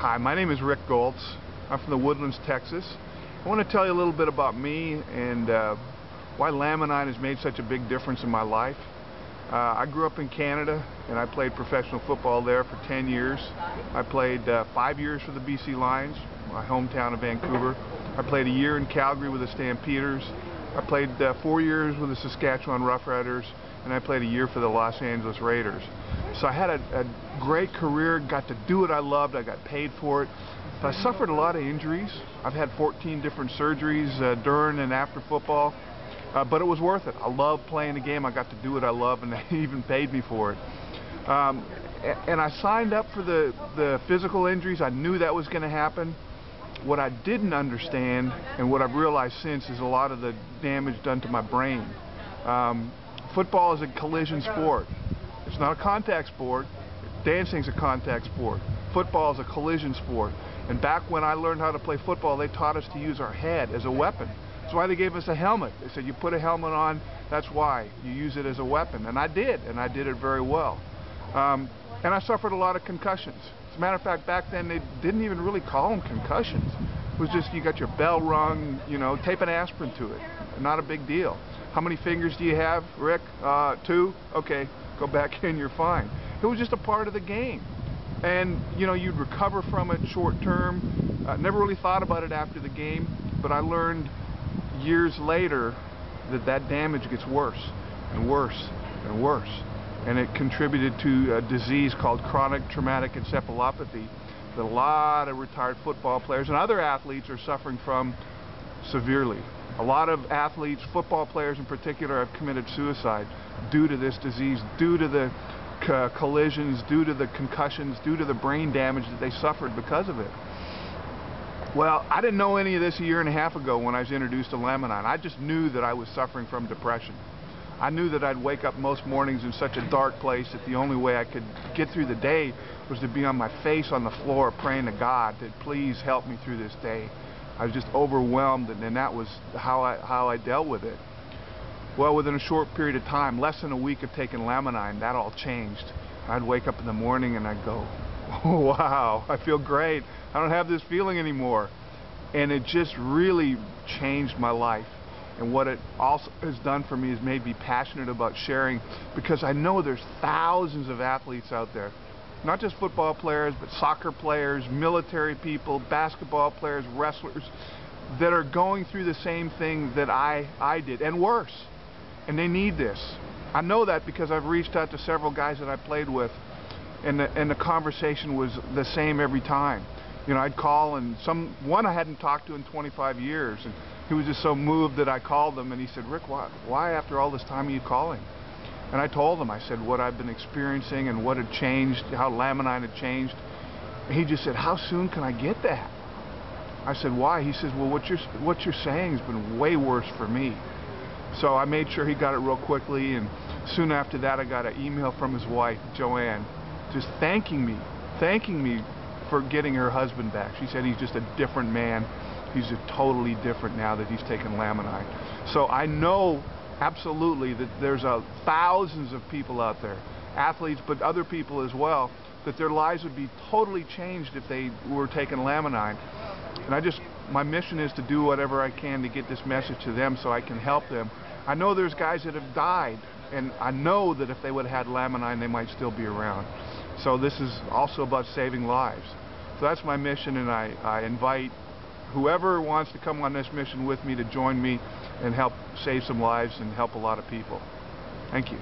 Hi, my name is Rick Goltz. I'm from the Woodlands, Texas. I want to tell you a little bit about me and why Laminine has made such a big difference in my life. I grew up in Canada and I played professional football there for 10 years. I played 5 years for the BC Lions, my hometown of Vancouver. I played a year in Calgary with the Stampeders. I played 4 years with the Saskatchewan Roughriders, and I played a year for the Los Angeles Raiders. So I had a great career, got to do what I loved, I got paid for it. But I suffered a lot of injuries. I've had 14 different surgeries during and after football, but it was worth it. I love playing the game, I got to do what I love, and they even paid me for it. And I signed up for the physical injuries. I knew that was going to happen. What I didn't understand, and what I've realized since, is a lot of the damage done to my brain. Football is a collision sport. It's not a contact sport. Dancing's a contact sport. Football is a collision sport. And back when I learned how to play football, they taught us to use our head as a weapon. That's why they gave us a helmet. They said, you put a helmet on, that's why. You use it as a weapon. And I did it very well. And I suffered a lot of concussions. As a matter of fact, back then they didn't even really call them concussions. It was just you got your bell rung, you know, tape an aspirin to it. Not a big deal. How many fingers do you have, Rick? 2? Okay, go back in, you're fine. It was just a part of the game. And, you know, you'd recover from it short term. Never really thought about it after the game, but I learned years later that that damage gets worse and worse and worse. And it contributed to a disease called chronic traumatic encephalopathy that a lot of retired football players and other athletes are suffering from severely. A lot of athletes, football players in particular, have committed suicide due to this disease, due to the collisions, due to the concussions, due to the brain damage that they suffered because of it. Well, I didn't know any of this a year and a half ago when I was introduced to Laminine. I just knew that I was suffering from depression. I knew that I'd wake up most mornings in such a dark place that the only way I could get through the day was to be on my face on the floor praying to God that please help me through this day. I was just overwhelmed, and that was how I dealt with it. Well, within a short period of time, less than a week of taking Laminine, that all changed. I'd wake up in the morning and I'd go, oh, wow, I feel great. I don't have this feeling anymore. And it just really changed my life. And what it also has done for me is made me passionate about sharing, because I know there's thousands of athletes out there, not just football players, but soccer players, military people, basketball players, wrestlers, that are going through the same thing that I did, and worse. And they need this. I know that because I've reached out to several guys that I played with, and the conversation was the same every time. You know, I'd call, and one I hadn't talked to in 25 years, and he was just so moved that I called him, and he said, Rick, why after all this time are you calling? And I told him, I said what I've been experiencing and what had changed, how Laminine had changed. And he just said, how soon can I get that? I said, why? He says, well, what you're saying has been way worse for me. So I made sure he got it real quickly, and soon after that I got an email from his wife, Joanne, just thanking me for getting her husband back. She said he's just a different man. He's totally different now that he's taken Laminine. So I know absolutely that there's thousands of people out there, athletes but other people as well, that their lives would be totally changed if they were taking Laminine. And my mission is to do whatever I can to get this message to them so I can help them. I know there's guys that have died, and I know that if they would have had Laminine, they might still be around. So this is also about saving lives. So that's my mission, and I invite whoever wants to come on this mission with me to join me and help save some lives and help a lot of people. Thank you.